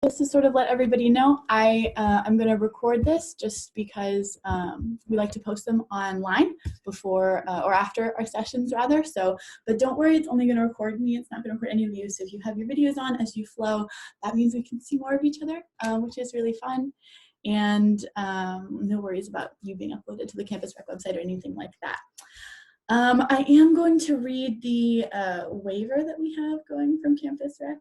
Just to sort of let everybody know, I'm going to record this just because we like to post them online before or after our sessions rather. So, but don't worry, it's only going to record me. It's not going to record any of you. So if you have your videos on as you flow, that means we can see more of each other, which is really fun. And no worries about you being uploaded to the Campus Rec website or anything like that. I am going to read the waiver that we have going from Campus Rec,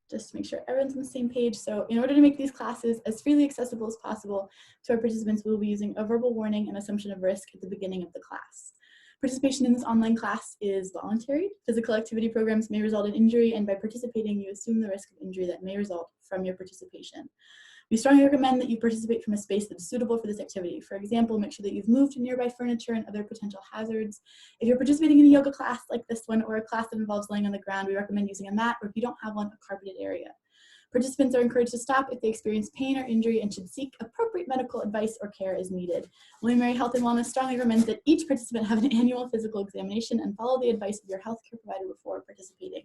just to make sure everyone's on the same page. So in order to make these classes as freely accessible as possible to our participants, we'll be using a verbal warning and assumption of risk at the beginning of the class. Participation in this online class is voluntary. Physical activity programs may result in injury, and by participating, you assume the risk of injury that may result from your participation. We strongly recommend that you participate from a space that is suitable for this activity. For example, make sure that you've moved to nearby furniture and other potential hazards. If you're participating in a yoga class like this one or a class that involves laying on the ground, we recommend using a mat, or if you don't have one, a carpeted area. Participants are encouraged to stop if they experience pain or injury and should seek appropriate medical advice or care as needed. William & Mary Health and Wellness strongly recommends that each participant have an annual physical examination and follow the advice of your healthcare provider before participating.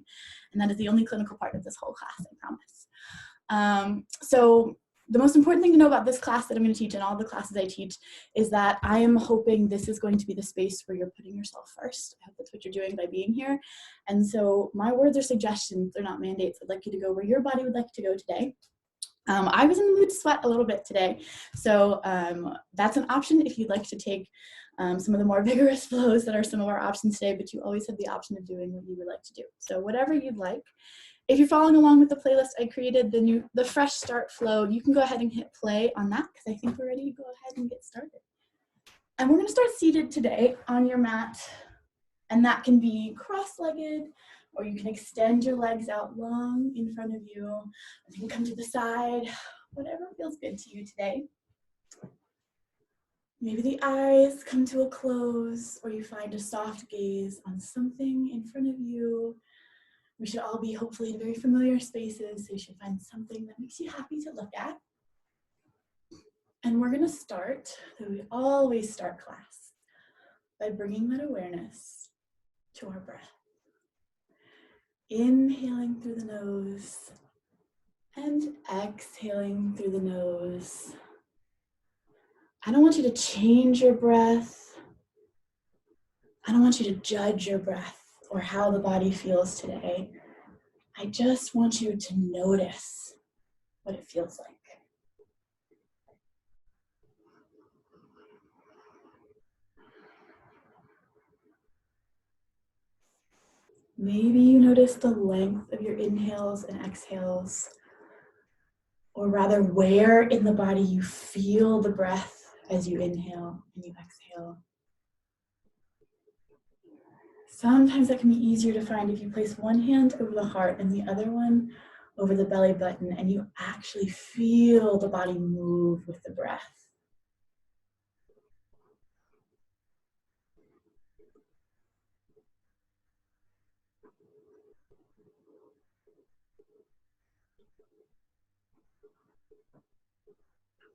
And that is the only clinical part of this whole class, I promise. So the most important thing to know about this class that I'm going to teach and all the classes I teach is that I am hoping this is going to be the space where you're putting yourself first. I hope that's what you're doing by being here. And so my words are suggestions, they're not mandates. I'd like you to go where your body would like to go today. I was in the mood to sweat a little bit today. So that's an option if you'd like to take some of the more vigorous flows that are some of our options today, but you always have the option of doing what you would like to do. So whatever you'd like. If you're following along with the playlist I created, the fresh start flow, you can go ahead and hit play on that because I think we're ready to go ahead and get started. And we're going to start seated today on your mat, and that can be cross-legged, or you can extend your legs out long in front of you, or you can come to the side, whatever feels good to you today. Maybe the eyes come to a close, or you find a soft gaze on something in front of you. We should all be hopefully in very familiar spaces, so you should find something that makes you happy to look at. And we're going to start, so we always start class, by bringing that awareness to our breath. Inhaling through the nose and exhaling through the nose. I don't want you to change your breath. I don't want you to judge your breath or how the body feels today. I just want you to notice what it feels like. Maybe you notice the length of your inhales and exhales, or rather where in the body you feel the breath as you inhale and you exhale. Sometimes that can be easier to find if you place one hand over the heart and the other one over the belly button, and you actually feel the body move with the breath.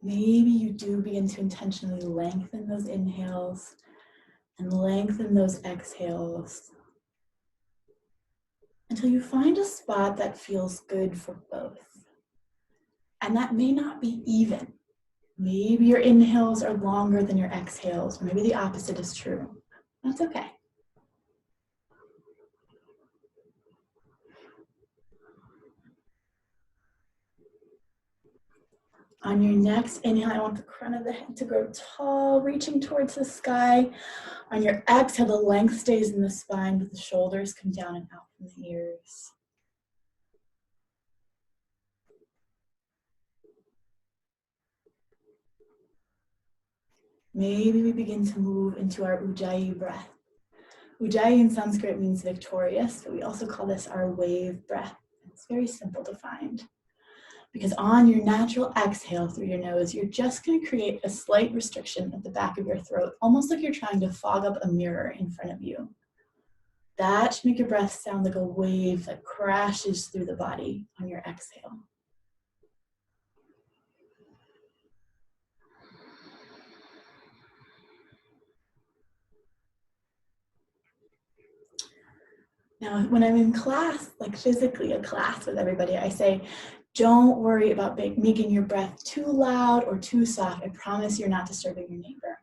Maybe you do begin to intentionally lengthen those inhales and lengthen those exhales until you find a spot that feels good for both. And that may not be even. Maybe your inhales are longer than your exhales. Maybe the opposite is true. That's okay. On your next inhale, I want the crown of the head to grow tall, reaching towards the sky. On your exhale, the length stays in the spine, but the shoulders come down and out from the ears. Maybe we begin to move into our Ujjayi breath. Ujjayi in Sanskrit means victorious, but we also call this our wave breath. It's very simple to find. Because on your natural exhale through your nose, you're just going to create a slight restriction at the back of your throat, almost like you're trying to fog up a mirror in front of you. That should make your breath sound like a wave that crashes through the body on your exhale. Now, when I'm in class, like physically a class with everybody, I say, Don't worry about making your breath too loud or too soft. I promise you're not disturbing your neighbor.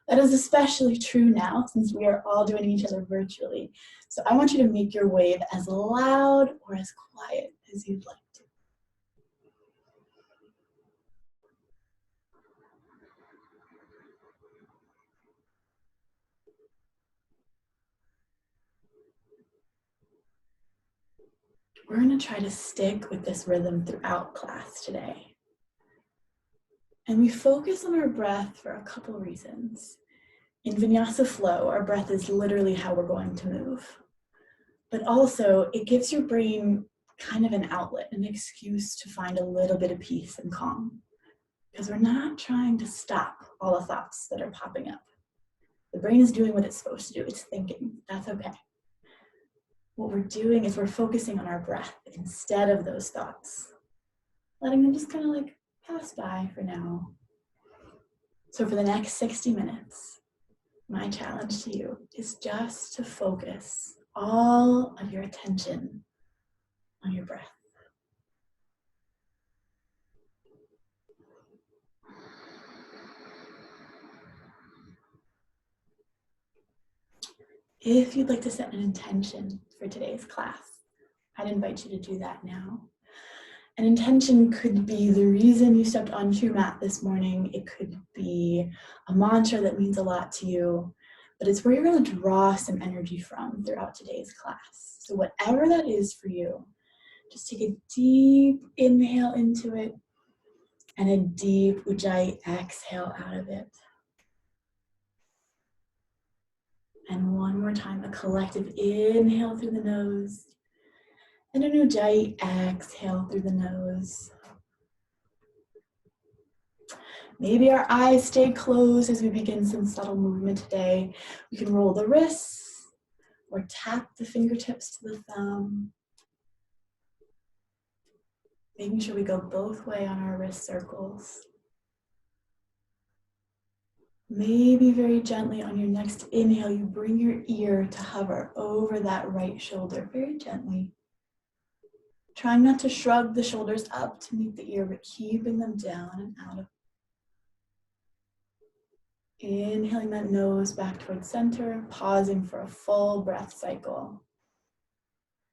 That is especially true now since we are all joining each other virtually. So I want you to make your wave as loud or as quiet as you'd like to. We're going to try to stick with this rhythm throughout class today. And we focus on our breath for a couple reasons. In Vinyasa flow, our breath is literally how we're going to move. But also, it gives your brain kind of an outlet, an excuse to find a little bit of peace and calm. Because we're not trying to stop all the thoughts that are popping up. The brain is doing what it's supposed to do. It's thinking. That's okay. What we're doing is we're focusing on our breath instead of those thoughts. Letting them just kind of like pass by for now. So for the next 60 minutes, my challenge to you is just to focus all of your attention on your breath. If you'd like to set an intention for today's class, I'd invite you to do that now. An intention could be the reason you stepped onto your mat this morning. It could be a mantra that means a lot to you, but it's where you're going to draw some energy from throughout today's class. So whatever that is for you, just take a deep inhale into it and a deep Ujjayi exhale out of it. And one more time, a collective inhale through the nose and an Ujjayi exhale through the nose. Maybe our eyes stay closed as we begin some subtle movement today. We can roll the wrists or tap the fingertips to the thumb. Making sure we go both ways on our wrist circles. Maybe very gently on your next inhale, you bring your ear to hover over that right shoulder, very gently. Trying not to shrug the shoulders up to meet the ear, but keeping them down and out of. Inhaling that nose back towards center, pausing for a full breath cycle.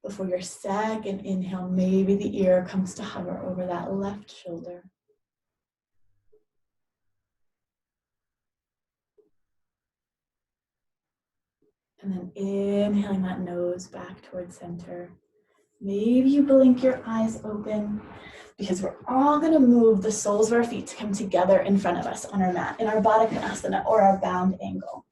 Before your second inhale, maybe the ear comes to hover over that left shoulder. And then inhaling that nose back towards center. Maybe you blink your eyes open because we're all going to move the soles of our feet to come together in front of us on our mat in our Baddha Konasana or our bound angle.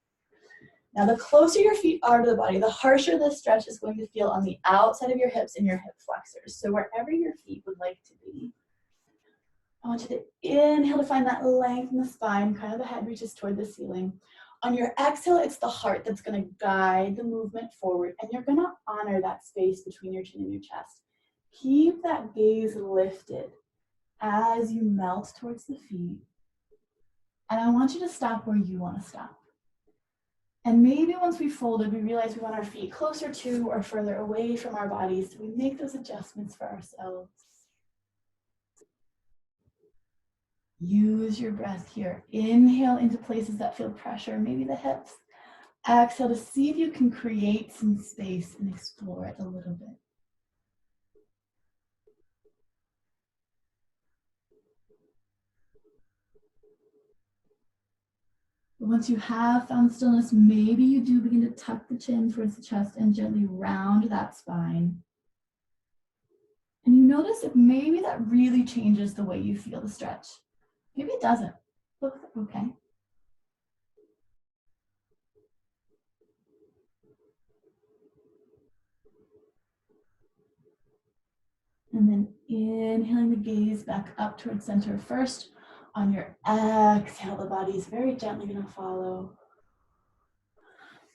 Now, the closer your feet are to the body, the harsher this stretch is going to feel on the outside of your hips and your hip flexors. So wherever your feet would like to be, I want you to inhale to find that length in the spine, kind of the head reaches toward the ceiling. On your exhale, it's the heart that's going to guide the movement forward, and you're going to honor that space between your chin and your chest. Keep that gaze lifted as you melt towards the feet. And I want you to stop where you want to stop. And maybe once we folded, we realize we want our feet closer to or further away from our bodies, so we make those adjustments for ourselves. Use your breath here. Inhale into places that feel pressure, maybe the hips. Exhale to see if you can create some space and explore it a little bit. Once you have found stillness, maybe you do begin to tuck the chin towards the chest and gently round that spine. And you notice if maybe that really changes the way you feel the stretch. Maybe it doesn't. Look, okay. And then inhaling the gaze back up towards center first. On your exhale, the body is very gently going to follow.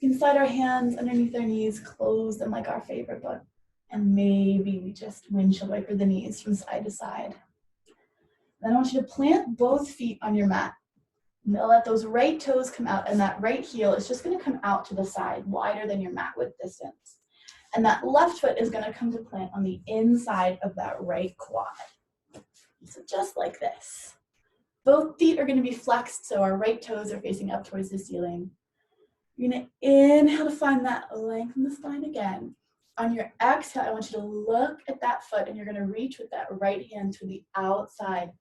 We can slide our hands underneath our knees, close them like our favorite book. And maybe we just windshield wiper the knees from side to side. Then I want you to plant both feet on your mat. Now let those right toes come out, and that right heel is just going to come out to the side, wider than your mat width distance. And that left foot is going to come to plant on the inside of that right quad. just like this. Both feet are going to be flexed, so our right toes are facing up towards the ceiling. You're going to inhale to find that length in the spine again. On your exhale, I want you to look at that foot, and you're going to reach with that right hand to the outside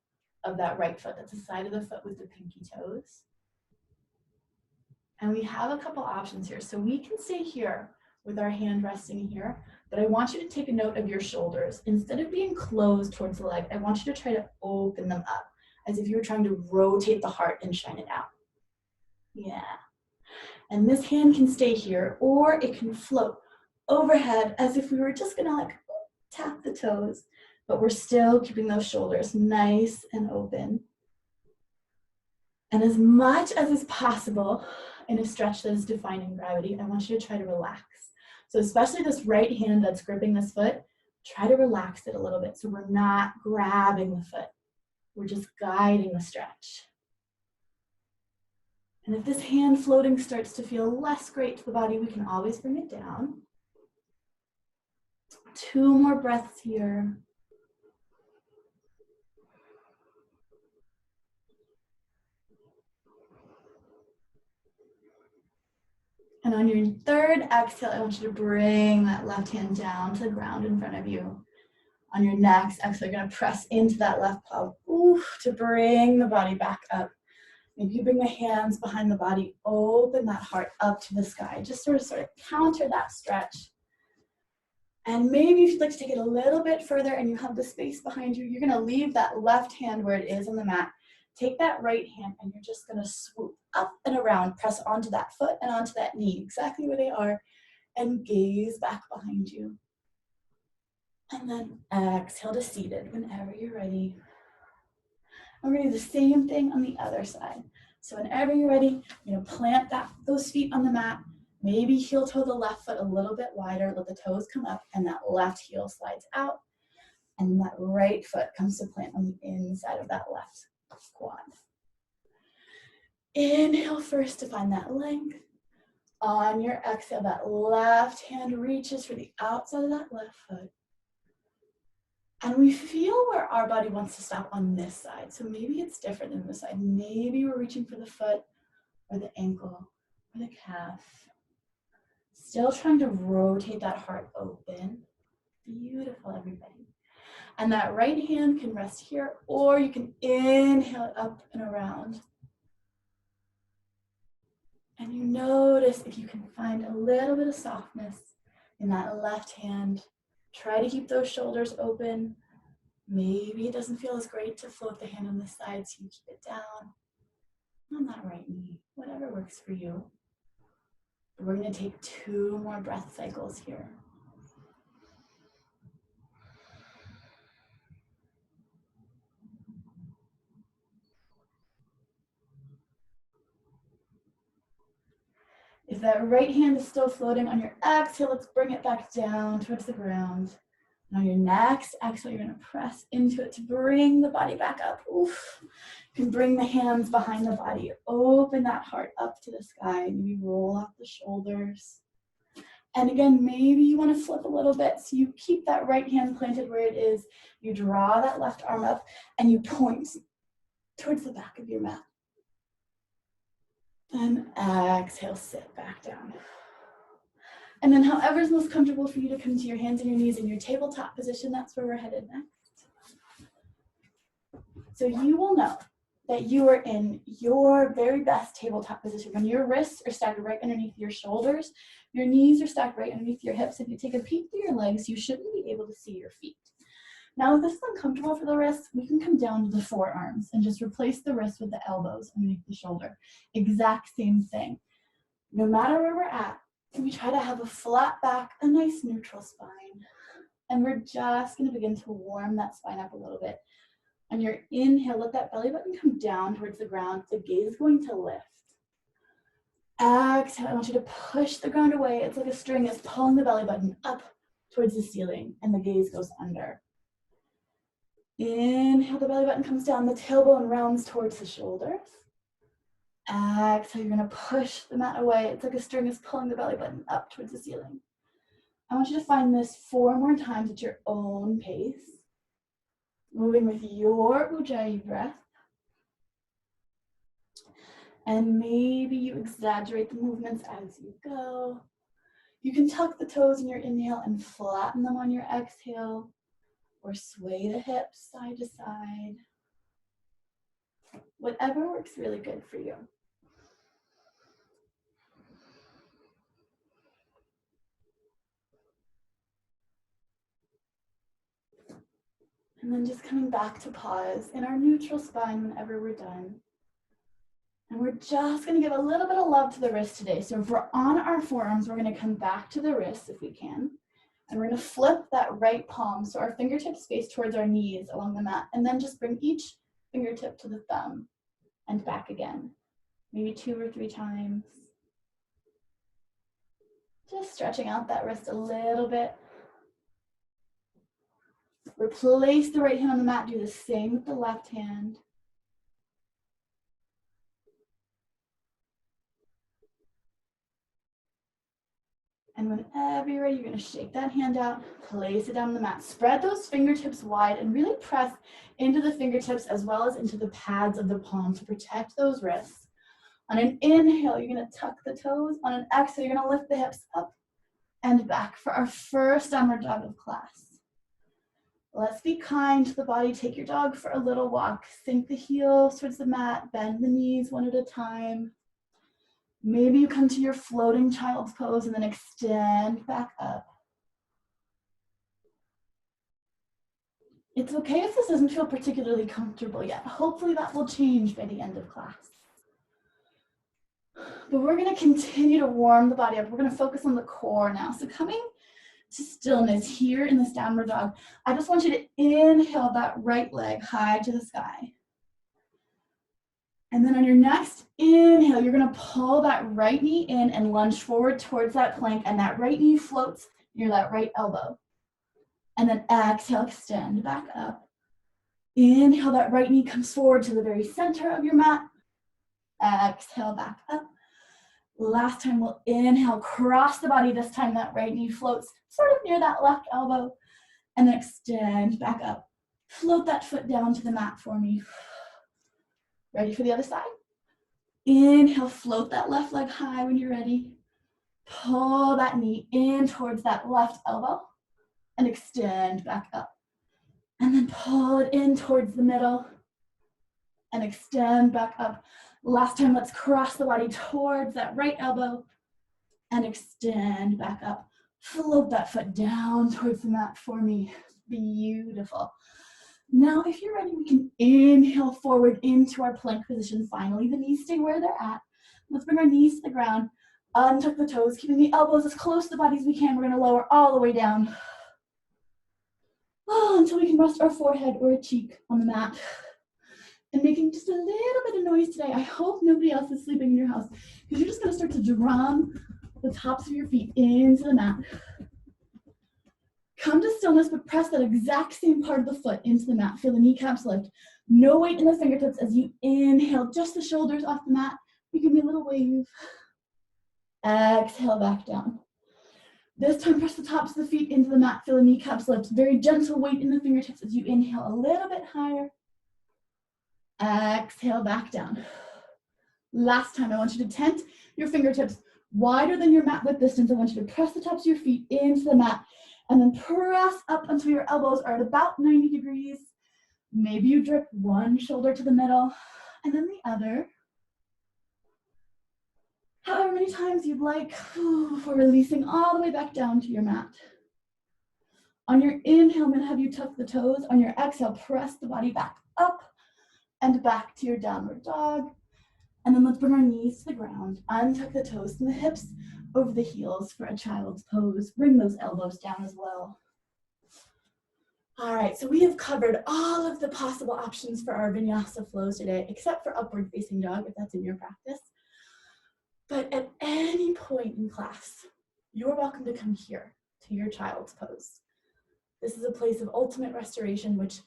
of that right foot. That's the side of the foot with the pinky toes. And we have a couple options here. So we can stay here with our hand resting here, but I want you to take a note of your shoulders. Instead of being closed towards the leg, I want you to try to open them up as if you were trying to rotate the heart and shine it out. Yeah. And this hand can stay here, or it can float overhead as if we were just gonna like tap the toes, but we're still keeping those shoulders nice and open. And as much as is possible in a stretch that is defying gravity, I want you to try to relax. So especially this right hand that's gripping this foot, try to relax it a little bit so we're not grabbing the foot. We're just guiding the stretch. And if this hand floating starts to feel less great to the body, we can always bring it down. 2 more breaths here. And on your third exhale, I want you to bring that left hand down to the ground in front of you. On your next exhale, you're going to press into that left palm to bring the body back up. Maybe you bring the hands behind the body, open that heart up to the sky. Just sort of counter that stretch. And maybe if you'd like to take it a little bit further and you have the space behind you, you're going to leave that left hand where it is on the mat. Take that right hand and you're just going to swoop up and around, press onto that foot and onto that knee, exactly where they are, and gaze back behind you. And then exhale to seated whenever you're ready. And we're going to do the same thing on the other side. So whenever you're ready, you're going to plant those feet on the mat. Maybe heel toe the left foot a little bit wider, let the toes come up, and that left heel slides out. And that right foot comes to plant on the inside of that left quad. Inhale first to find that length. On your exhale, that left hand reaches for the outside of that left foot. And we feel where our body wants to stop on this side. So maybe it's different than this side. Maybe we're reaching for the foot or the ankle or the calf. Still trying to rotate that heart open. Beautiful, everybody. And that right hand can rest here, or you can inhale it up and around. And you notice if you can find a little bit of softness in that left hand. Try to keep those shoulders open. Maybe it doesn't feel as great to float the hand on the side, so you keep it down on that right knee, whatever works for you. We're going to take 2 more breath cycles here. If that right hand is still floating on your exhale, let's bring it back down towards the ground. And on your next exhale, you're going to press into it to bring the body back up. Oof. You can bring the hands behind the body. Open that heart up to the sky. Maybe roll out the shoulders. And again, maybe you want to flip a little bit. So you keep that right hand planted where it is. You draw that left arm up and you point towards the back of your mat. And exhale, sit back down. And then however is most comfortable for you to come to your hands and your knees in your tabletop position, that's where we're headed next. So you will know that you are in your very best tabletop position. When your wrists are stacked right underneath your shoulders, your knees are stacked right underneath your hips. If you take a peek through your legs, you shouldn't be able to see your feet. Now, if this is uncomfortable for the wrists, we can come down to the forearms and just replace the wrists with the elbows underneath the shoulder. Exact same thing. No matter where we're at, we try to have a flat back, a nice neutral spine. And we're just going to begin to warm that spine up a little bit. On your inhale, let that belly button come down towards the ground. The gaze is going to lift. Exhale, I want you to push the ground away. It's like a string is pulling the belly button up towards the ceiling, and the gaze goes under. Inhale, the belly button comes down, the tailbone rounds towards the shoulders. Exhale, you're going to push the mat away. It's like a string is pulling the belly button up towards the ceiling. I want you to find this 4 more times at your own pace. Moving with your Ujjayi breath. And maybe you exaggerate the movements as you go. You can tuck the toes in your inhale and flatten them on your exhale, or sway the hips side to side. Whatever works really good for you. And then just coming back to pause in our neutral spine whenever we're done. And we're just gonna give a little bit of love to the wrist today. So if we're on our forearms, we're gonna come back to the wrists if we can. And we're gonna flip that right palm so our fingertips face towards our knees along the mat. And then just bring each fingertip to the thumb and back again. Maybe 2 or 3 times. Just stretching out that wrist a little bit. Replace the right hand on the mat. Do the same with the left hand. And whenever you're ready, you're going to shake that hand out, place it down on the mat. Spread those fingertips wide and really press into the fingertips as well as into the pads of the palm to protect those wrists. On an inhale, you're going to tuck the toes. On an exhale, you're going to lift the hips up and back for our first downward dog of class. Let's be kind to the body. Take your dog for a little walk. Sink the heels towards the mat. Bend the knees one at a time. Maybe you come to your floating child's pose and then extend back up. It's okay if this doesn't feel particularly comfortable yet. Hopefully that will change by the end of class. But we're going to continue to warm the body up. We're going to focus on the core now. So coming to stillness here in this downward dog, I just want you to inhale that right leg high to the sky. And then on your next inhale, you're going to pull that right knee in and lunge forward towards that plank, and that right knee floats near that right elbow. And then exhale, extend back up. Inhale, that right knee comes forward to the very center of your mat. Exhale, back up. Last time we'll inhale, cross the body. This time that right knee floats sort of near that left elbow. And then extend back up. Float that foot down to the mat for me. Ready for the other side? Inhale, float that left leg high when you're ready. Pull that knee in towards that left elbow and extend back up. And then pull it in towards the middle and extend back up. Last time, let's cross the body towards that right elbow and extend back up. Float that foot down towards the mat for me. Beautiful. Now, if you're ready, we can inhale forward into our plank position. Finally, the knees stay where they're at. Let's bring our knees to the ground. Untuck the toes, keeping the elbows as close to the body as we can. We're going to lower all the way down. Until we can rest our forehead or a cheek on the mat. And making just a little bit of noise today. I hope nobody else is sleeping in your house, because you're just going to start to drum the tops of your feet into the mat. Come to stillness, but press that exact same part of the foot into the mat. Feel the kneecaps lift. No weight in the fingertips as you inhale, just the shoulders off the mat. You give me a little wave. Exhale back down. This time, press the tops of the feet into the mat. Feel the kneecaps lift. Very gentle weight in the fingertips as you inhale a little bit higher. Exhale back down. Last time, I want you to tent your fingertips wider than your mat width distance. I want you to press the tops of your feet into the mat and then press up until your elbows are at about 90 degrees. Maybe you drip one shoulder to the middle and then the other. However many times you'd like before releasing all the way back down to your mat. On your inhale, I'm going to have you tuck the toes. On your exhale, press the body back up and back to your downward dog. And then let's bring our knees to the ground. Untuck the toes and the hips over the heels for a child's pose. Bring those elbows down as well. All right, so we have covered all of the possible options for our vinyasa flows today, except for upward facing dog, if that's in your practice. But at any point in class, you're welcome to come here to your child's pose. This is a place of ultimate restoration, which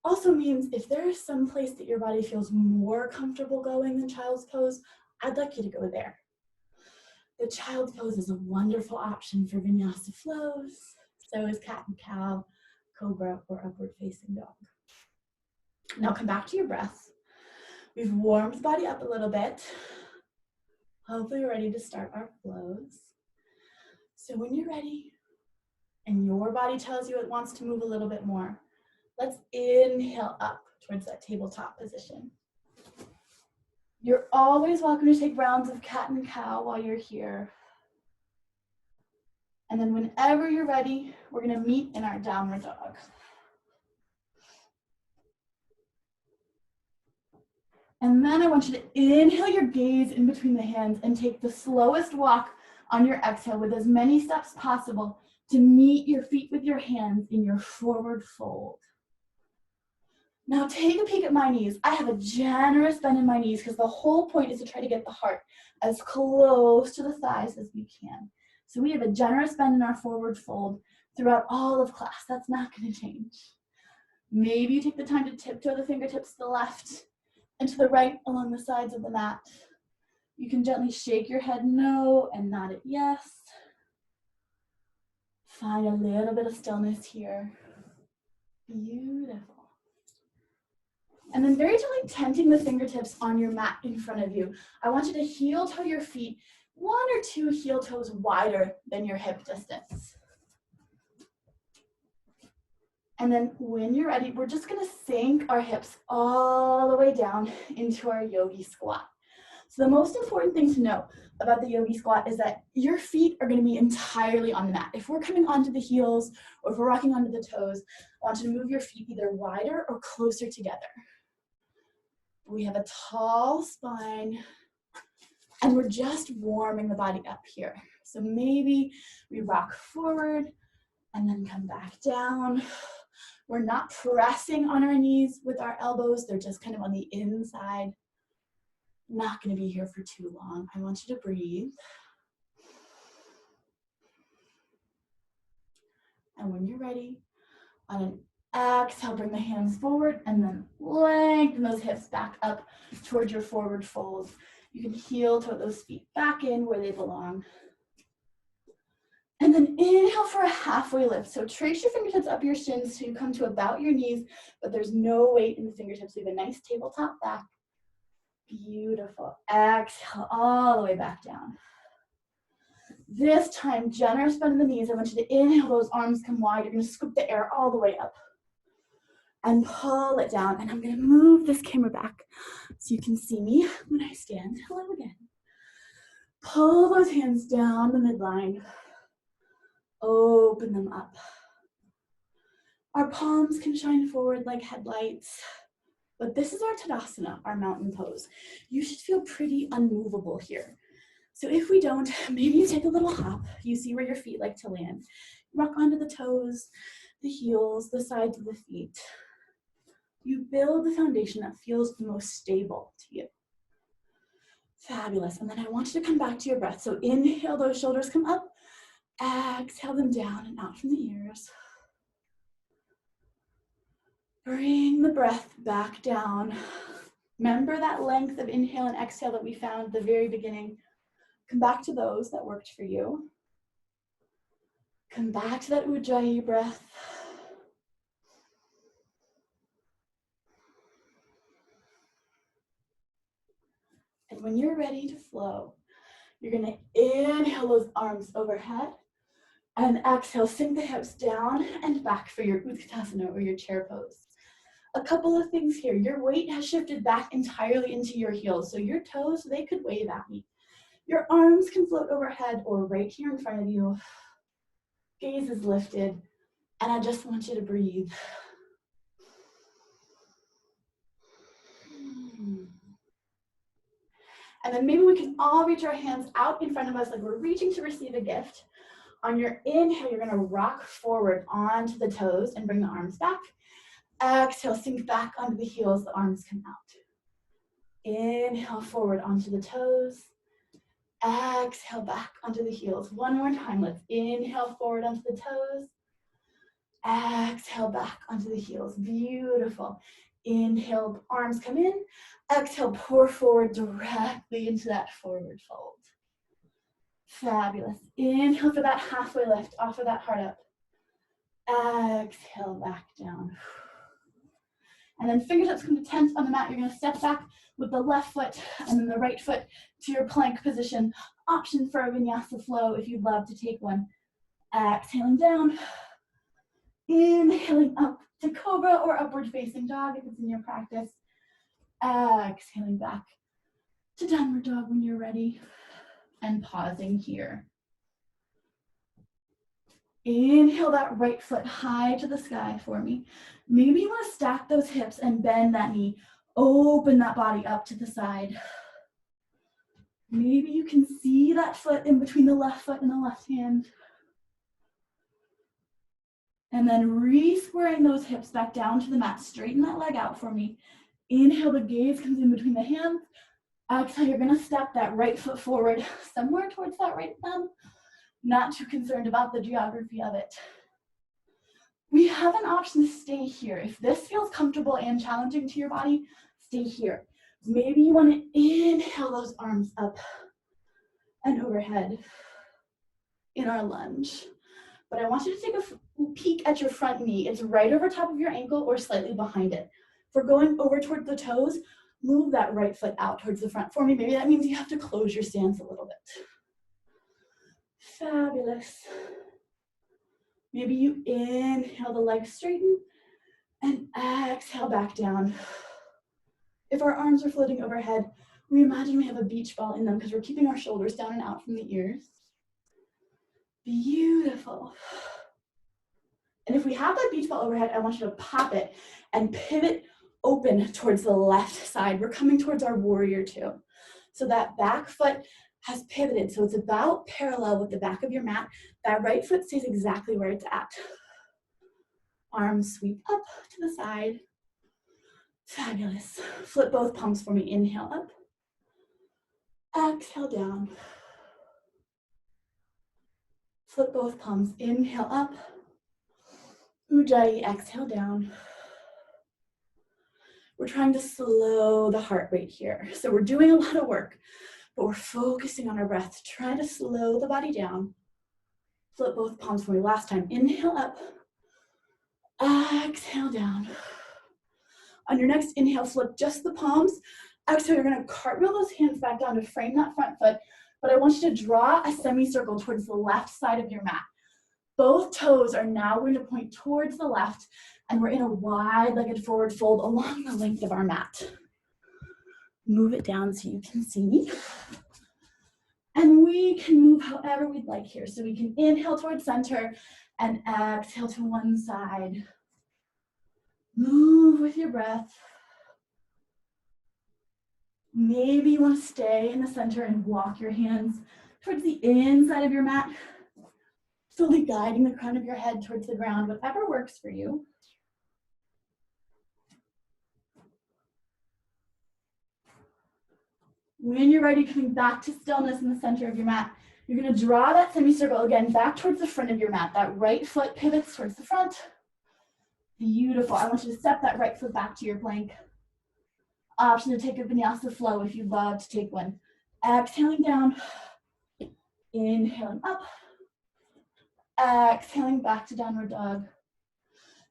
also means if there is some place that your body feels more comfortable going than child's pose, I'd like you to go there. The child's pose is a wonderful option for vinyasa flows. So is cat and cow, cobra, or upward facing dog. Now come back to your breath. We've warmed the body up a little bit. Hopefully we're ready to start our flows. So when you're ready and your body tells you it wants to move a little bit more, let's inhale up towards that tabletop position. You're always welcome to take rounds of cat and cow while you're here. And then whenever you're ready, we're gonna meet in our downward dog. And then I want you to inhale your gaze in between the hands and take the slowest walk on your exhale with as many steps possible to meet your feet with your hands in your forward fold. Now take a peek at my knees. I have a generous bend in my knees because the whole point is to try to get the heart as close to the thighs as we can. So we have a generous bend in our forward fold throughout all of class. That's not going to change. Maybe you take the time to tiptoe the fingertips to the left and to the right along the sides of the mat. You can gently shake your head no and nod it yes. Find a little bit of stillness here. Beautiful. And then very gently tenting the fingertips on your mat in front of you. I want you to heel toe your feet 1 or 2 heel toes wider than your hip distance. And then when you're ready, we're just gonna sink our hips all the way down into our yogi squat. So the most important thing to know about the yogi squat is that your feet are gonna be entirely on the mat. If we're coming onto the heels or if we're rocking onto the toes, I want you to move your feet either wider or closer together. We have a tall spine and we're just warming the body up here. So maybe we rock forward and then come back down. We're not pressing on our knees with our elbows. They're just kind of on the inside. Not going to be here for too long. I want you to breathe. And when you're ready, on an exhale, bring the hands forward and then lengthen those hips back up towards your forward fold. You can heel toe those feet back in where they belong. And then inhale for a halfway lift. So trace your fingertips up your shins so you come to about your knees, but there's no weight in the fingertips. We have a nice tabletop back. Beautiful. Exhale all the way back down. This time, generous bend in the knees. I want you to inhale, those arms come wide. You're going to scoop the air all the way up and pull it down. And I'm going to move this camera back so you can see me when I stand. Hello again. Pull those hands down the midline. Open them up. Our palms can shine forward like headlights. But this is our Tadasana, our mountain pose. You should feel pretty unmovable here. So if we don't, maybe you take a little hop. You see where your feet like to land. Rock onto the toes, the heels, the sides of the feet. You build the foundation that feels the most stable to you. Fabulous. And then I want you to come back to your breath. So inhale, those shoulders come up. Exhale them down and out from the ears. Bring the breath back down. Remember that length of inhale and exhale that we found at the very beginning. Come back to those that worked for you. Come back to that Ujjayi breath. And when you're ready to flow, you're going to inhale those arms overhead and exhale, sink the hips down and back for your Utkatasana or your chair pose. A couple of things here. Your weight has shifted back entirely into your heels. So your toes, they could wave at me. Your arms can float overhead or right here in front of you. Gaze is lifted. And I just want you to breathe. And then maybe we can all reach our hands out in front of us like we're reaching to receive a gift. On your inhale, you're gonna rock forward onto the toes and bring the arms back. Exhale, sink back onto the heels, the arms come out. Inhale forward onto the toes. Exhale back onto the heels. One more time, let's inhale forward onto the toes. Exhale back onto the heels, beautiful. Inhale, arms come in. Exhale, pour forward directly into that forward fold. Fabulous. Inhale for that halfway lift, offer that heart up. Exhale back down. And then fingertips come to tent on the mat. You're gonna step back with the left foot and then the right foot to your plank position. Option for a vinyasa flow if you'd love to take one. Exhaling down. Inhaling up to cobra or upward facing dog if it's in your practice. Exhaling back to downward dog when you're ready. And pausing here. Inhale that right foot high to the sky for me. Maybe you want to stack those hips and bend that knee. Open that body up to the side. Maybe you can see that foot in between the left foot and the left hand. And then re-squaring those hips back down to the mat. Straighten that leg out for me. Inhale, the gaze comes in between the hands. Exhale, you're gonna step that right foot forward somewhere towards that right thumb. Not too concerned about the geography of it. We have an option to stay here. If this feels comfortable and challenging to your body, stay here. Maybe you want to inhale those arms up and overhead in our lunge. But I want you to take a peek at your front knee. It's right over top of your ankle or slightly behind it. If we're going over toward the toes, move that right foot out towards the front for me. Maybe that means you have to close your stance a little bit. Fabulous. Maybe you inhale the legs straighten and exhale back down. If our arms are floating overhead, we imagine we have a beach ball in them because we're keeping our shoulders down and out from the ears. Beautiful. And if we have that beach ball overhead, I want you to pop it and pivot open towards the left side. We're coming towards our warrior two. So that back foot has pivoted. So it's about parallel with the back of your mat. That right foot stays exactly where it's at. Arms sweep up to the side. Fabulous. Flip both palms for me. Inhale up. Exhale down. Flip both palms. Inhale up. Ujjayi, exhale down. We're trying to slow the heart rate here. So we're doing a lot of work, but we're focusing on our breath. Try to slow the body down. Flip both palms for me. Last time. Inhale up. Exhale down. On your next inhale, flip just the palms. Exhale, you're gonna cartwheel those hands back down to frame that front foot, but I want you to draw a semicircle towards the left side of your mat. Both toes are now going to point towards the left, and we're in a wide-legged forward fold along the length of our mat. Move it down so you can see me. And we can move however we'd like here. So we can inhale towards center and exhale to one side. Move with your breath. Maybe you want to stay in the center and walk your hands towards the inside of your mat, slowly guiding the crown of your head towards the ground, whatever works for you. When you're ready, coming back to stillness in the center of your mat, you're going to draw that semicircle again back towards the front of your mat. That right foot pivots towards the front. Beautiful. I want you to step that right foot back to your plank. Option to take a vinyasa flow if you'd love to take one. Exhaling down, inhaling up, exhaling back to downward dog.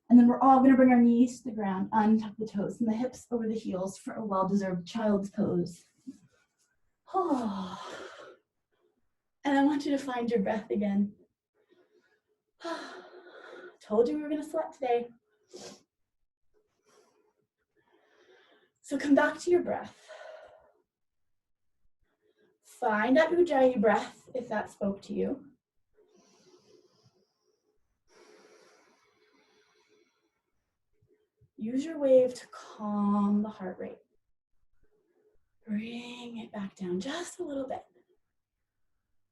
And then we're all gonna bring our knees to the ground, untuck the toes and the hips over the heels for a well-deserved child's pose. Oh. And I want you to find your breath again. Told you we were gonna sweat today. So come back to your breath. Find that Ujjayi breath if that spoke to you. Use your wave to calm the heart rate. Bring it back down just a little bit.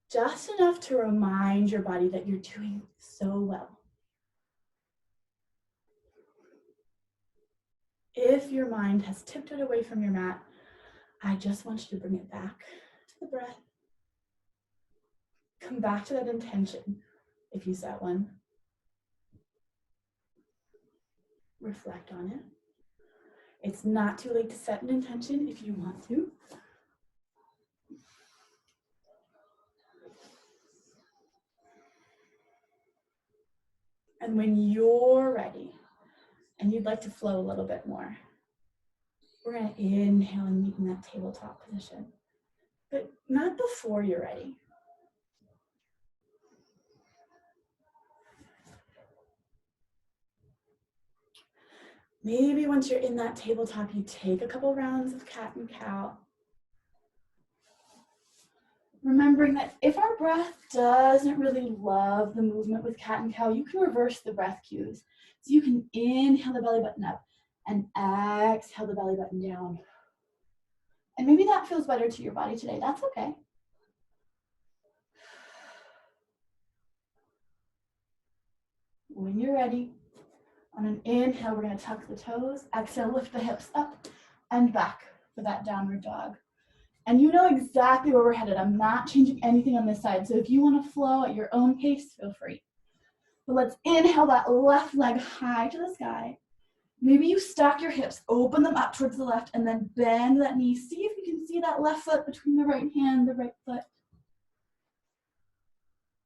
Just enough to remind your body that you're doing so well. If your mind has tiptoed away from your mat, I just want you to bring it back to the breath. Come back to that intention if you set one. Reflect on it. It's not too late to set an intention if you want to. And when you're ready, and you'd like to flow a little bit more. We're gonna inhale and meet in that tabletop position, but not before you're ready. Maybe once you're in that tabletop, you take a couple rounds of cat and cow. Remembering that if our breath doesn't really love the movement with cat and cow, you can reverse the breath cues. So you can inhale the belly button up and exhale the belly button down. And maybe that feels better to your body today. That's okay. When you're ready, on an inhale, we're going to tuck the toes. Exhale, lift the hips up and back for that downward dog. And you know exactly where we're headed. I'm not changing anything on this side. So if you want to flow at your own pace, feel free. But let's inhale that left leg high to the sky. Maybe you stack your hips, open them up towards the left, and then bend that knee. See if you can see that left foot between the right hand, the right foot.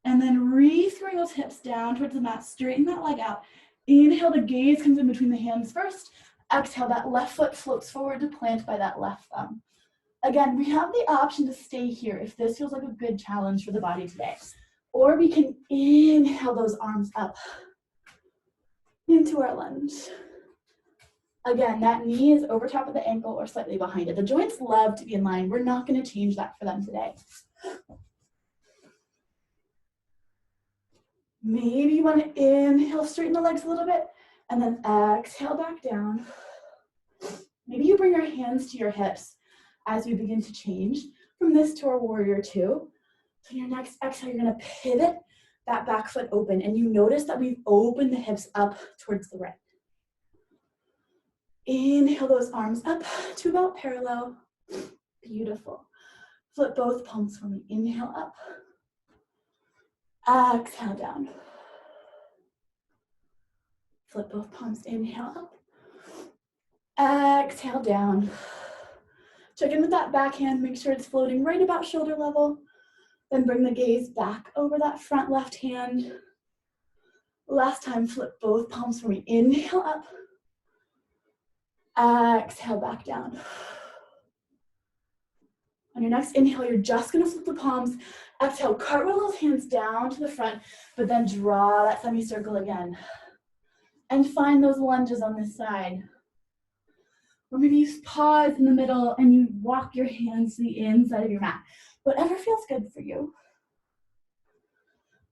And then re-throwing those hips down towards the mat, straighten that leg out. Inhale, the gaze comes in between the hands first. Exhale, that left foot floats forward to plant by that left thumb. Again, we have the option to stay here if this feels like a good challenge for the body today. Or we can inhale those arms up into our lunge. Again, that knee is over top of the ankle or slightly behind it. The joints love to be in line. We're not going to change that for them today. Maybe you want to inhale, straighten the legs a little bit, and then exhale back down. Maybe you bring your hands to your hips as we begin to change from this to our warrior two. So in your next exhale, you're going to pivot that back foot open, and you notice that we've opened the hips up towards the right. Inhale those arms up to about parallel. Beautiful. Flip both palms for me. Inhale up. Exhale down. Flip both palms. Inhale up. Exhale down. Check in with that backhand. Make sure it's floating right about shoulder level. Then bring the gaze back over that front left hand. Last time, flip both palms for me. Inhale up. Exhale back down. On your next inhale, you're just gonna flip the palms. Exhale, cartwheel those hands down to the front, but then draw that semicircle again. And find those lunges on this side. Or maybe you pause in the middle and you walk your hands to the inside of your mat. Whatever feels good for you.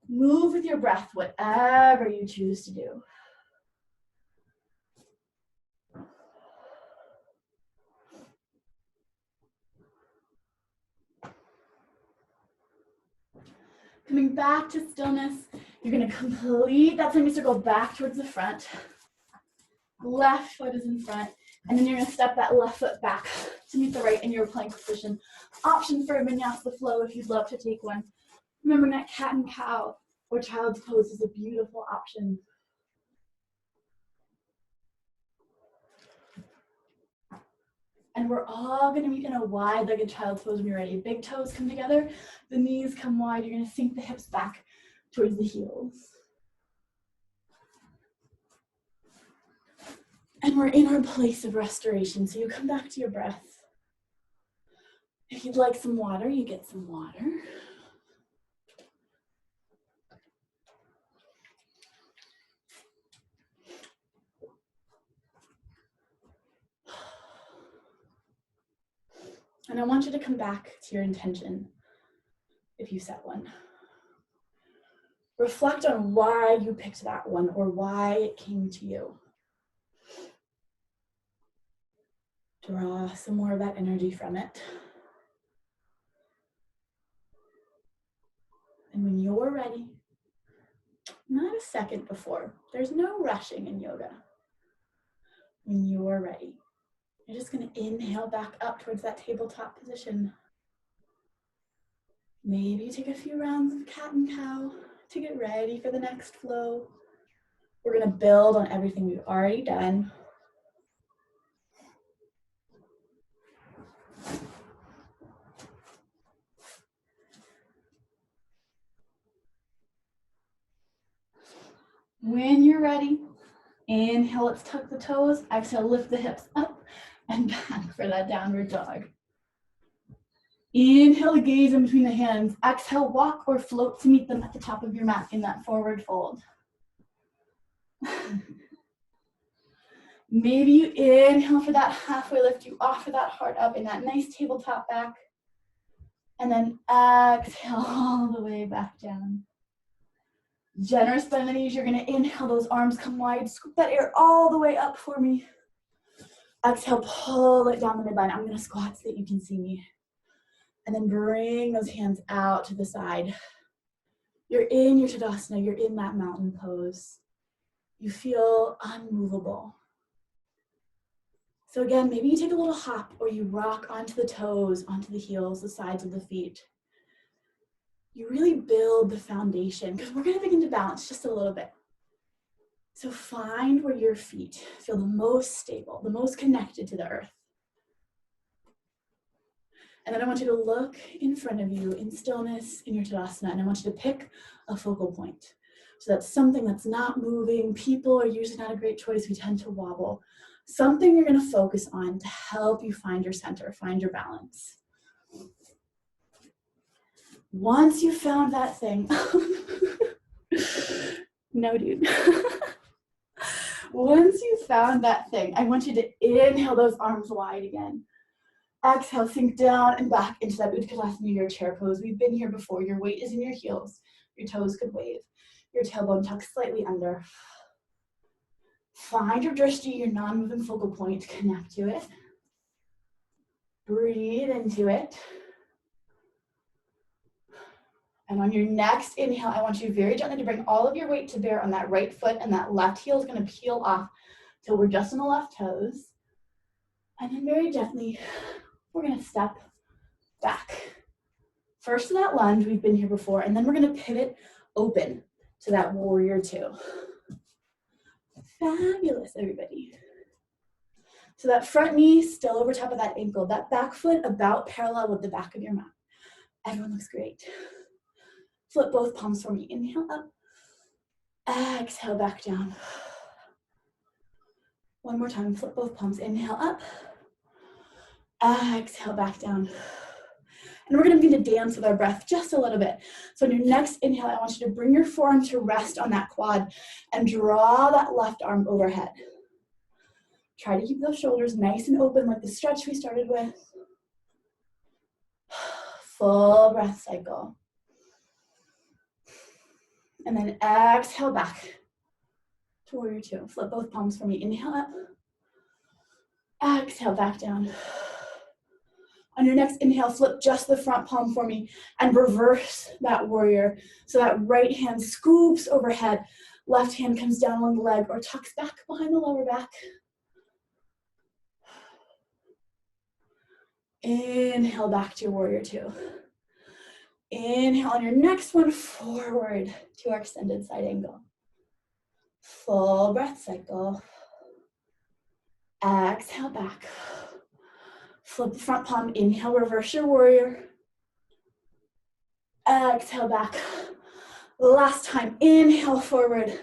Move with your breath, whatever you choose to do. Coming back to stillness, you're going to complete that semicircle back towards the front. Left foot is in front, and then you're going to step that left foot back to meet the right in your plank position. Option for a Vinyasa flow if you'd love to take one. Remember that cat and cow or child's pose is a beautiful option. And we're all going to meet in a wide-legged child's pose when you're ready. Big toes come together, the knees come wide. You're going to sink the hips back towards the heels. And we're in our place of restoration. So you come back to your breath. If you'd like some water, you get some water. And I want you to come back to your intention if you set one. Reflect on why you picked that one or why it came to you. Draw some more of that energy from it. And when you're ready, not a second before, there's no rushing in yoga. When you're ready, you're just going to inhale back up towards that tabletop position. Maybe take a few rounds of cat and cow to get ready for the next flow. We're going to build on everything we've already done. When you're ready, Inhale, let's tuck the toes. Exhale, lift the hips up and back for that downward dog. Inhale, gaze in between the hands. Exhale, walk or float to meet them at the top of your mat in that forward fold. Maybe you inhale for that halfway lift, you offer that heart up in that nice tabletop back. And then exhale all the way back down. Generous bend in the knees, you're gonna inhale, those arms come wide, scoop that air all the way up for me. Exhale, pull it down the midline. I'm gonna squat so that you can see me. And then bring those hands out to the side. You're in your Tadasana, you're in that mountain pose. You feel unmovable. So again, maybe you take a little hop or you rock onto the toes, onto the heels, the sides of the feet. You really build the foundation because we're gonna begin to balance just a little bit. So find where your feet feel the most stable, the most connected to the earth. And then I want you to look in front of you in stillness in your Tadasana, and I want you to pick a focal point. So that's something that's not moving. People are usually not a great choice. We tend to wobble. Something you're gonna focus on to help you find your center, find your balance. Once you found that thing, no dude. Once you found that thing, I want you to inhale those arms wide again. Exhale, sink down and back into that Utkatasana, your chair pose. We've been here before. Your weight is in your heels. Your toes could wave. Your tailbone tucks slightly under. Find your drishti, your non-moving focal point. Connect to it. Breathe into it. And on your next inhale, I want you very gently to bring all of your weight to bear on that right foot, and that left heel is going to peel off till we're just on the left toes. And then very gently, we're going to step back. First to that lunge, we've been here before, and then we're going to pivot open to that warrior two. Fabulous, everybody. So that front knee still over top of that ankle, that back foot about parallel with the back of your mat. Everyone looks great. Flip both palms for me. Inhale up. Exhale back down. One more time. Flip both palms. Inhale up. Exhale back down. And we're going to begin to dance with our breath just a little bit. So on your next inhale, I want you to bring your forearm to rest on that quad and draw that left arm overhead. Try to keep those shoulders nice and open like the stretch we started with. Full breath cycle. And then exhale back to warrior two. Flip both palms for me. Inhale up. Exhale back down. On your next inhale, flip just the front palm for me and reverse that warrior. So that right hand scoops overhead. Left hand comes down along the leg or tucks back behind the lower back. Inhale back to your warrior two. Inhale on your next one, forward to our extended side angle. Full breath cycle. Exhale back. Flip the front palm, inhale, reverse your warrior. Exhale back. Last time, inhale forward.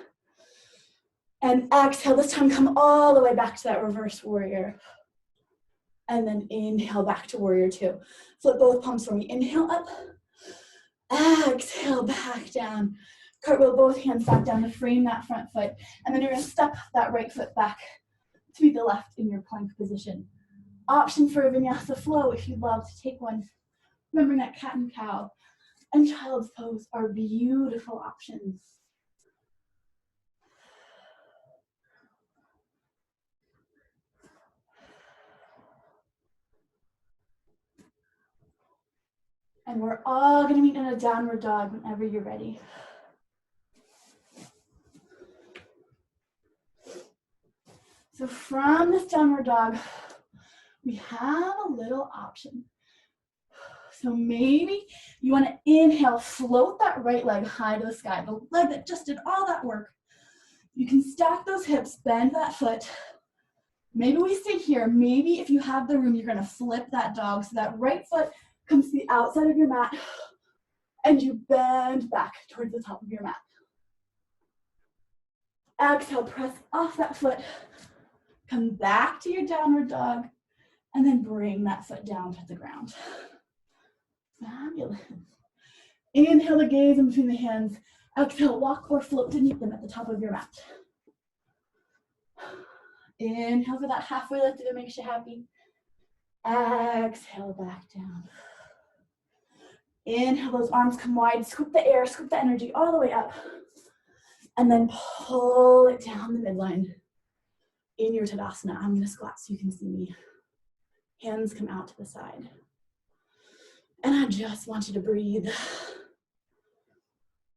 And exhale, this time come all the way back to that reverse warrior. And then inhale back to warrior two. Flip both palms for me. Inhale up. Exhale back down. Cartwheel both hands back down to frame that front foot. And then you're going to step that right foot back to meet the left in your plank position. Option for a Vinyasa flow if you'd love to take one. Remembering that cat and cow and child's pose are beautiful options. And we're all going to meet in a downward dog whenever you're ready. So from this downward dog, we have a little option. So maybe you want to inhale, float that right leg high to the sky, the leg that just did all that work. You can stack those hips, bend that foot. Maybe we stay here. Maybe if you have the room, you're going to flip that dog so that right foot comes to the outside of your mat and you bend back towards the top of your mat. Exhale, press off that foot. Come back to your downward dog, and then bring that foot down to the ground. Fabulous. Inhale to gaze in between the hands. Exhale, walk or float to meet them at the top of your mat. Inhale for that halfway lift if it makes you happy. Exhale, back down. Inhale, those arms come wide. Scoop the air, scoop the energy all the way up. And then pull it down the midline. In your Tadasana, I'm gonna squat so you can see me. Hands come out to the side. And I just want you to breathe.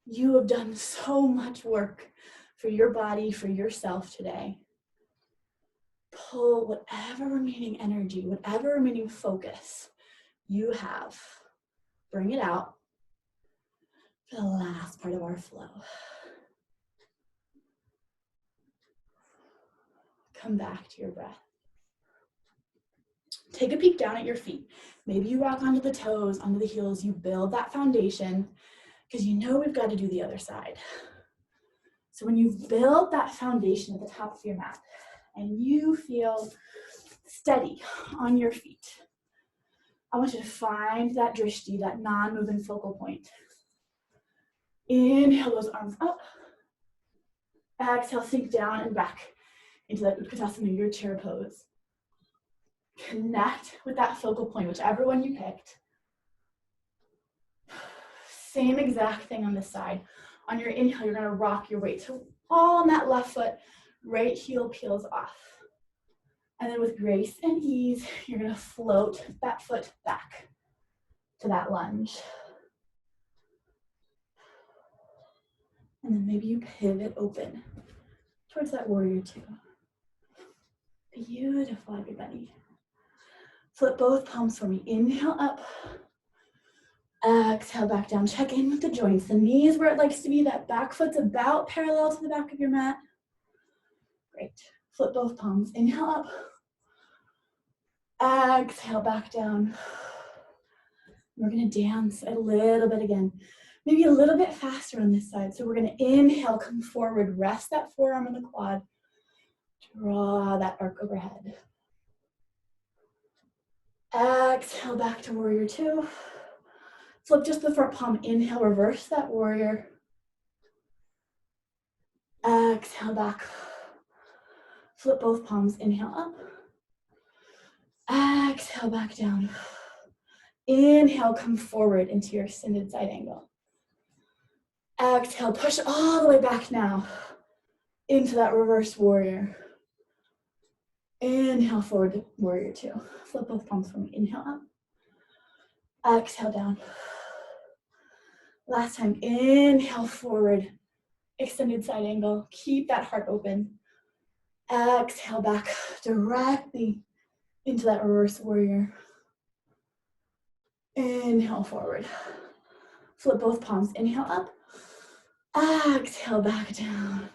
You have done so much work for your body, for yourself today. Pull whatever remaining energy, whatever remaining focus you have. Bring it out for the last part of our flow. Come back to your breath. Take a peek down at your feet. Maybe you rock onto the toes, onto the heels. You build that foundation because you know we've got to do the other side. So when you've built that foundation at the top of your mat and you feel steady on your feet, I want you to find that drishti, that non-moving focal point. Inhale those arms up. Exhale, sink down and back into that Utkatasana, your chair pose. Connect with that focal point, whichever one you picked. Same exact thing on this side. On your inhale, you're gonna rock your weight. So all on that left foot, right heel peels off. And then with grace and ease, you're gonna float that foot back to that lunge. And then maybe you pivot open towards that warrior two. Beautiful, everybody. Flip both palms for me. Inhale up. Exhale back down. Check in with the joints. The knees where it likes to be. That back foot's about parallel to the back of your mat. Great. Flip both palms. Inhale up. Exhale back down. We're going to dance a little bit again. Maybe a little bit faster on this side. So we're going to inhale, come forward, rest that forearm on the quad. Draw that arc overhead. Exhale back to warrior two. Flip just the front palm. Inhale, reverse that warrior. Exhale back. Flip both palms. Inhale up. Exhale back down. Inhale, come forward into your extended side angle. Exhale, push all the way back now into that reverse warrior. Inhale forward to warrior two. Flip both palms for me. Inhale up. Exhale down. Last time, inhale forward. Extended side angle. Keep that heart open. Exhale back directly into that reverse warrior. Inhale forward. Flip both palms. Inhale up. Exhale back down.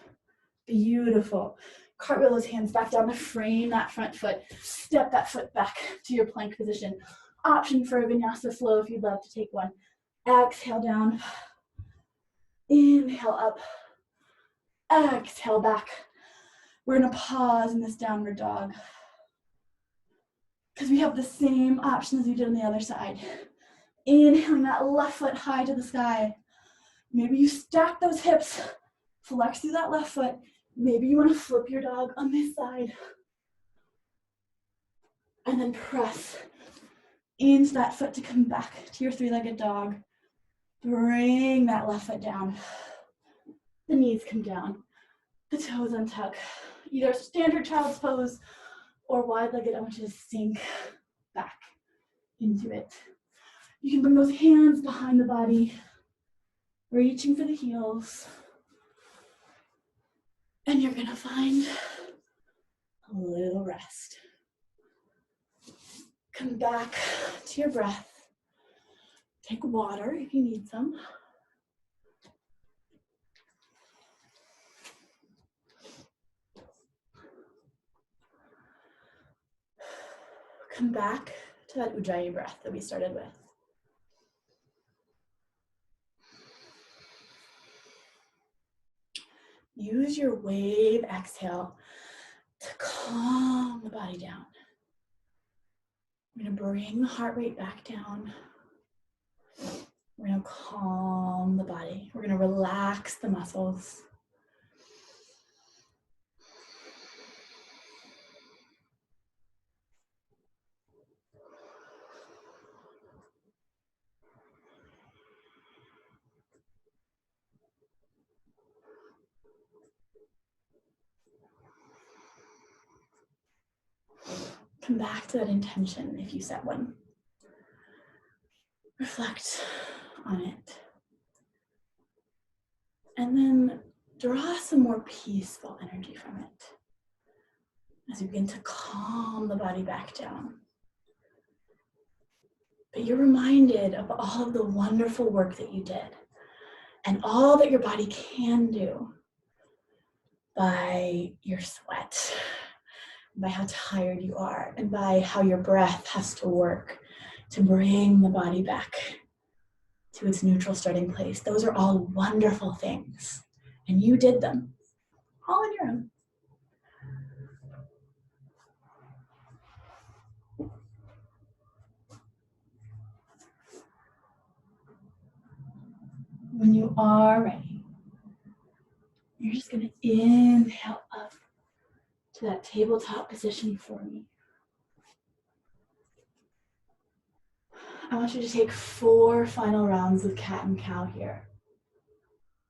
Beautiful. Cartwheel those hands back down to frame that front foot. Step that foot back to your plank position. Option for a vinyasa flow if you'd love to take one. Exhale down. Inhale up. Exhale back. We're going to pause in this downward dog because we have the same options we did on the other side. Inhaling that left foot high to the sky. Maybe you stack those hips, flex through that left foot. Maybe you want to flip your dog on this side. And then press into that foot to come back to your three-legged dog. Bring that left foot down. The knees come down. The toes untuck. Either standard child's pose or wide-legged. I want you to sink back into it. You can bring those hands behind the body, reaching for the heels. And you're gonna find a little rest. Come back to your breath. Take water if you need some. Come back to that Ujjayi breath that we started with. Use your wave exhale to calm the body down. We're going to bring the heart rate back down. We're going to calm the body. We're going to relax the muscles. Come back to that intention if you set one. Reflect on it. And then draw some more peaceful energy from it as you begin to calm the body back down. But you're reminded of all of the wonderful work that you did and all that your body can do by your sweat, by how tired you are, and by how your breath has to work to bring the body back to its neutral starting place. Those are all wonderful things, and you did them all on your own. When you are ready, you're just going to inhale up to that tabletop position for me. I want you to take 4 final rounds of cat and cow here.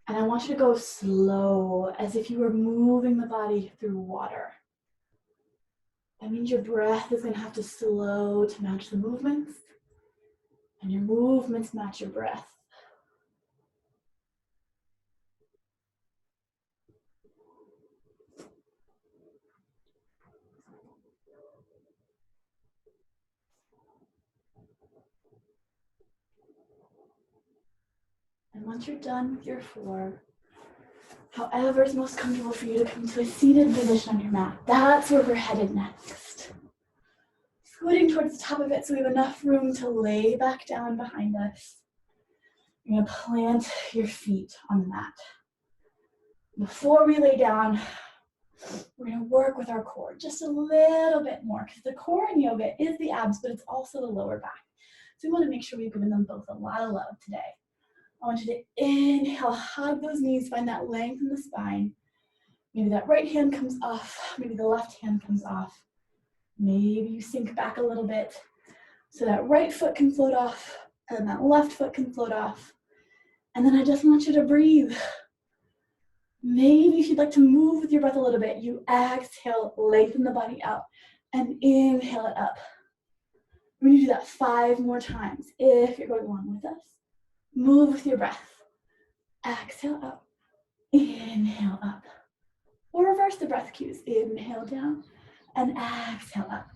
And I want you to go slow, as if you were moving the body through water. That means your breath is going to have to slow to match the movements, and your movements match your breath. And once you're done with your 4, however is most comfortable for you to come to a seated position on your mat, that's where we're headed next. Scooting towards the top of it so we have enough room to lay back down behind us. You're going to plant your feet on the mat. Before we lay down, we're going to work with our core just a little bit more, because the core in yoga is the abs, but it's also the lower back. So we want to make sure we've given them both a lot of love today. I want you to inhale, hug those knees, find that length in the spine. Maybe that right hand comes off, maybe the left hand comes off. Maybe you sink back a little bit so that right foot can float off and that left foot can float off. And then I just want you to breathe. Maybe if you'd like to move with your breath a little bit, you exhale, lengthen the body out, and inhale it up. We're going to do that 5 more times if you're going along with us. Move with your breath. Exhale up, inhale up. Or reverse the breath cues. Inhale down and exhale up.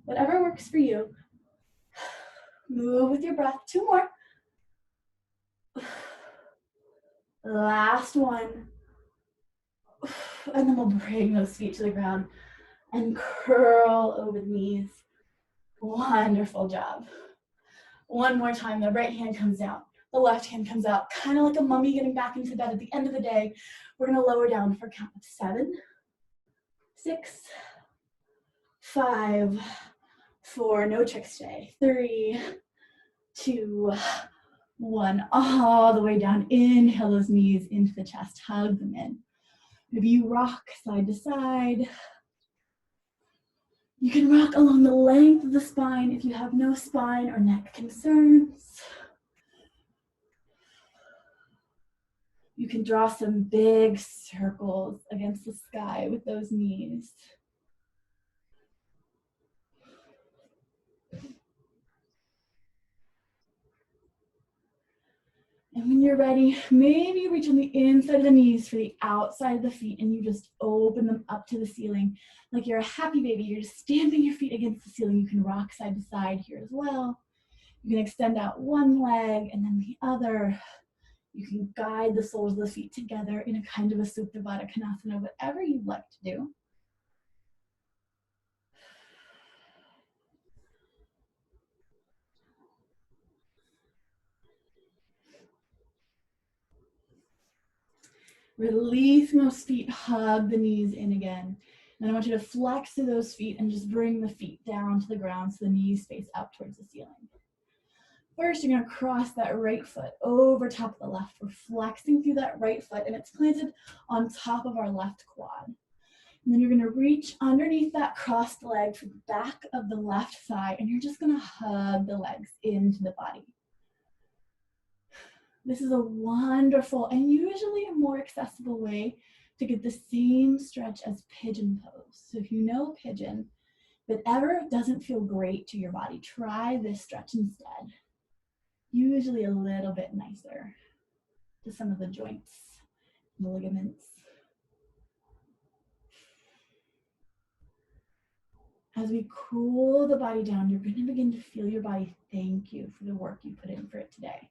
Whatever works for you. Move with your breath. 2 more. Last one. And then we'll bring those feet to the ground and curl over the knees. Wonderful job. One more time. The right hand comes down. The left hand comes out, kind of like a mummy getting back into bed at the end of the day. We're going to lower down for a count of 7, 6, 5, 4, no tricks today. 3, 2, 1, all the way down. Inhale those knees into the chest, hug them in. Maybe you rock side to side. You can rock along the length of the spine if you have no spine or neck concerns. You can draw some big circles against the sky with those knees. And when you're ready, maybe you reach on the inside of the knees for the outside of the feet and you just open them up to the ceiling. Like you're a happy baby, you're just stamping your feet against the ceiling. You can rock side to side here as well. You can extend out one leg and then the other. You can guide the soles of the feet together in a kind of a Supta Baddha Konasana, whatever you'd like to do. Release those feet, hug the knees in again. And I want you to flex through those feet and just bring the feet down to the ground so the knees face up towards the ceiling. First, you're gonna cross that right foot over top of the left. We're flexing through that right foot and it's planted on top of our left quad. And then you're gonna reach underneath that crossed leg for the back of the left thigh and you're just gonna hug the legs into the body. This is a wonderful and usually a more accessible way to get the same stretch as pigeon pose. So if you know pigeon, but ever doesn't feel great to your body, try this stretch instead. Usually a little bit nicer to some of the joints, the ligaments. As we cool the body down, you're going to begin to feel your body thank you for the work you put in for it today.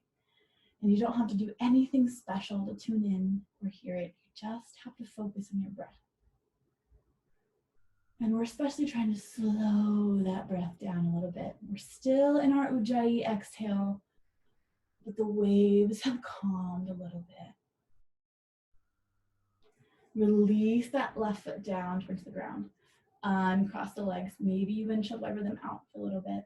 And you don't have to do anything special to tune in or hear it. You just have to focus on your breath. And we're especially trying to slow that breath down a little bit. We're still in our Ujjayi exhale, but the waves have calmed a little bit. Release that left foot down towards the ground. Uncross the legs. Maybe you windshield wiper them out for a little bit.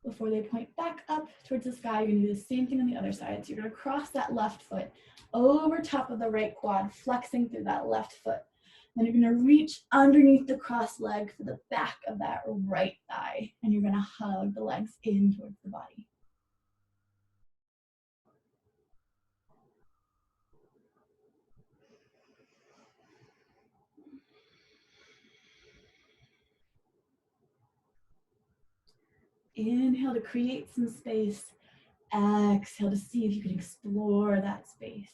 Before they point back up towards the sky, you're going to do the same thing on the other side. So you're going to cross that left foot over top of the right quad, flexing through that left foot. Then you're going to reach underneath the crossed leg for the back of that right thigh. And you're going to hug the legs in towards the body. Inhale to create some space. Exhale to see if you can explore that space.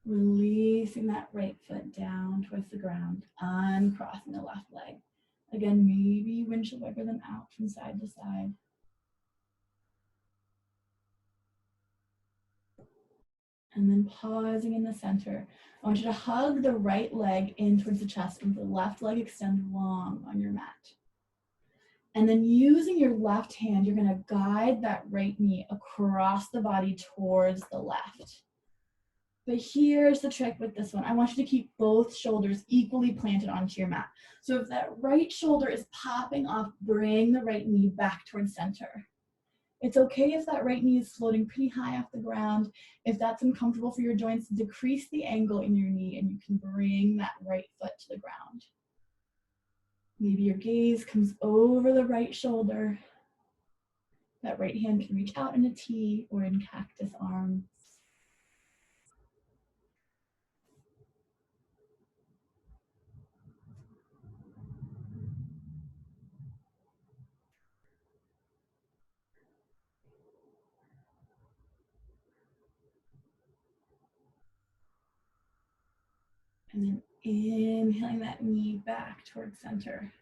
Releasing that right foot down towards the ground, uncrossing the left leg. Again, maybe windshield wiper them out from side to side. And then pausing in the center. I want you to hug the right leg in towards the chest and the left leg extend long on your mat. And then using your left hand, you're gonna guide that right knee across the body towards the left. But here's the trick with this one. I want you to keep both shoulders equally planted onto your mat. So if that right shoulder is popping off, bring the right knee back towards center. It's okay if that right knee is floating pretty high off the ground. If that's uncomfortable for your joints, decrease the angle in your knee and you can bring that right foot to the ground. Maybe your gaze comes over the right shoulder. That right hand can reach out in a T or in cactus arms. And then inhaling that knee back towards center.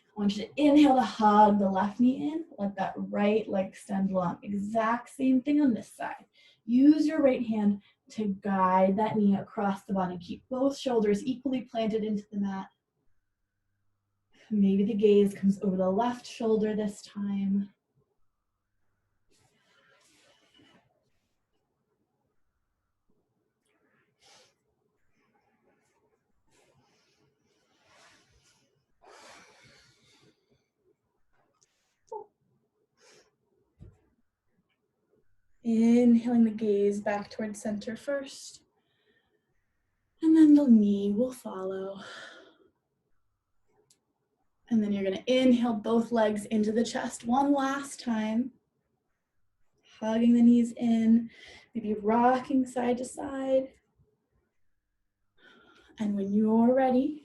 I want you to inhale to hug the left knee in, let that right leg extend long. Exact same thing on this side. Use your right hand to guide that knee across the body. Keep both shoulders equally planted into the mat. Maybe the gaze comes over the left shoulder this time. Inhaling the gaze back towards center first, and then the knee will follow. And then you're going to inhale both legs into the chest one last time, hugging the knees in, maybe rocking side to side. And when you're ready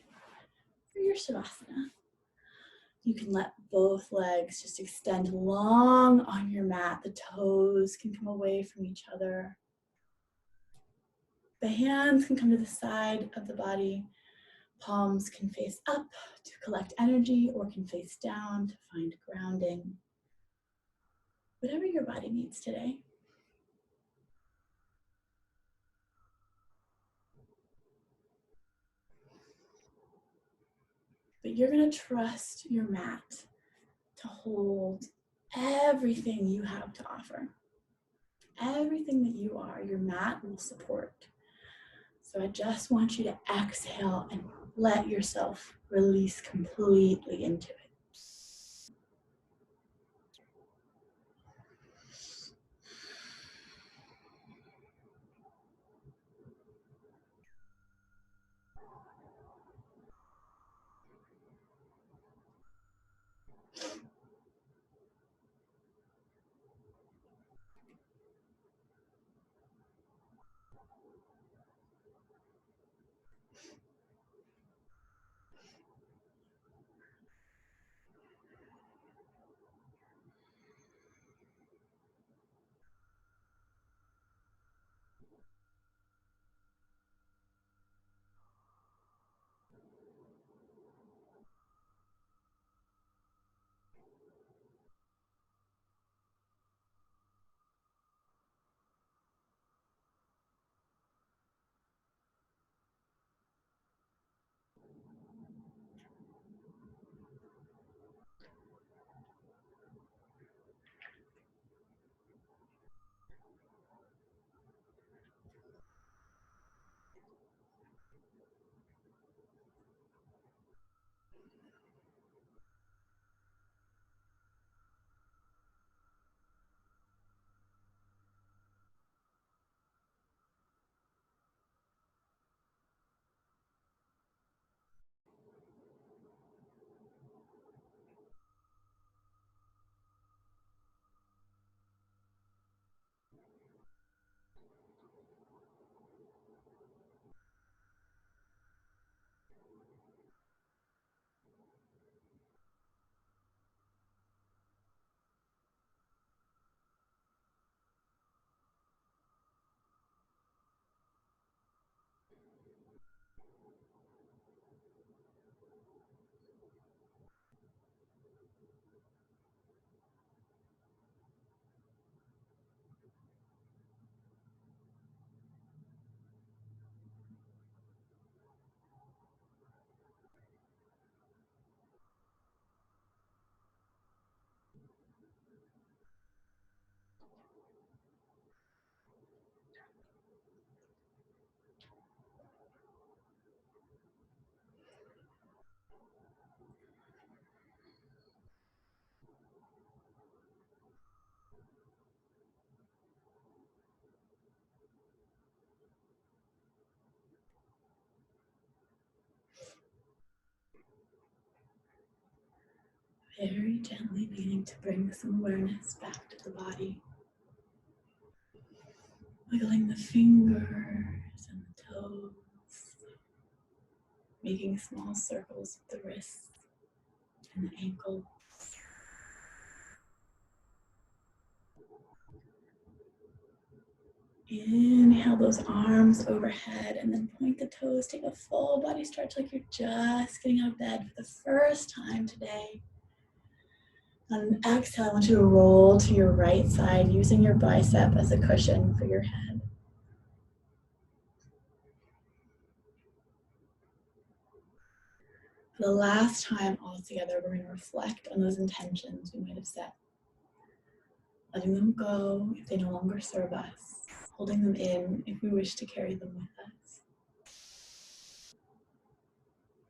for your Shavasana, you can let both legs just extend long on your mat. The toes can come away from each other. The hands can come to the side of the body. Palms can face up to collect energy or can face down to find grounding. whatever your body needs today. But you're gonna trust your mat to hold everything you have to offer. Everything that you are, your mat will support. So I just want you to exhale and let yourself release completely into it. Very gently beginning to bring some awareness back to the body. Wiggling the fingers and the toes. Making small circles with the wrists and the ankles. Inhale those arms overhead and then point the toes. Take a full body stretch like you're just getting out of bed for the first time today. On exhale, I want you to roll to your right side using your bicep as a cushion for your head. For the last time all together, we're going to reflect on those intentions we might have set. Letting them go if they no longer serve us. Holding them in if we wish to carry them with us.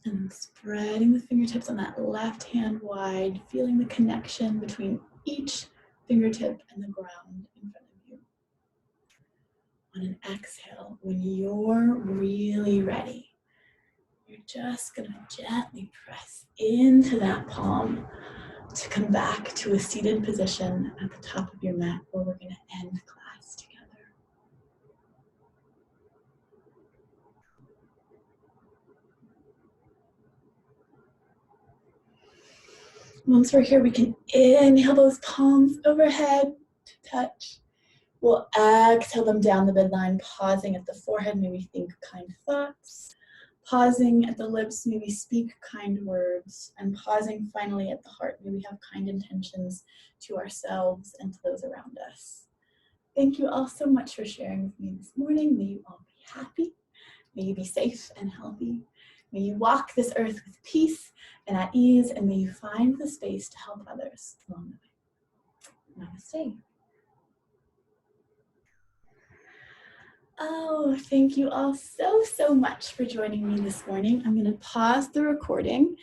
And spreading the fingertips on that left hand wide, feeling the connection between each fingertip and the ground in front of you. On an exhale, when you're really ready, you're just going to gently press into that palm to come back to a seated position at the top of your mat where we're going to end class together. Once we're here, we can inhale those palms overhead to touch. We'll exhale them down the midline, pausing at the forehead. Maybe think kind thoughts. pausing at the lips, may we speak kind words, and pausing finally at the heart, may we have kind intentions to ourselves and to those around us. Thank you all so much for sharing with me this morning. May you all be happy. May you be safe and healthy. May you walk this earth with peace and at ease, and may you find the space to help others along the way. Namaste. Oh, thank you all so much for joining me this morning. I'm going to pause the recording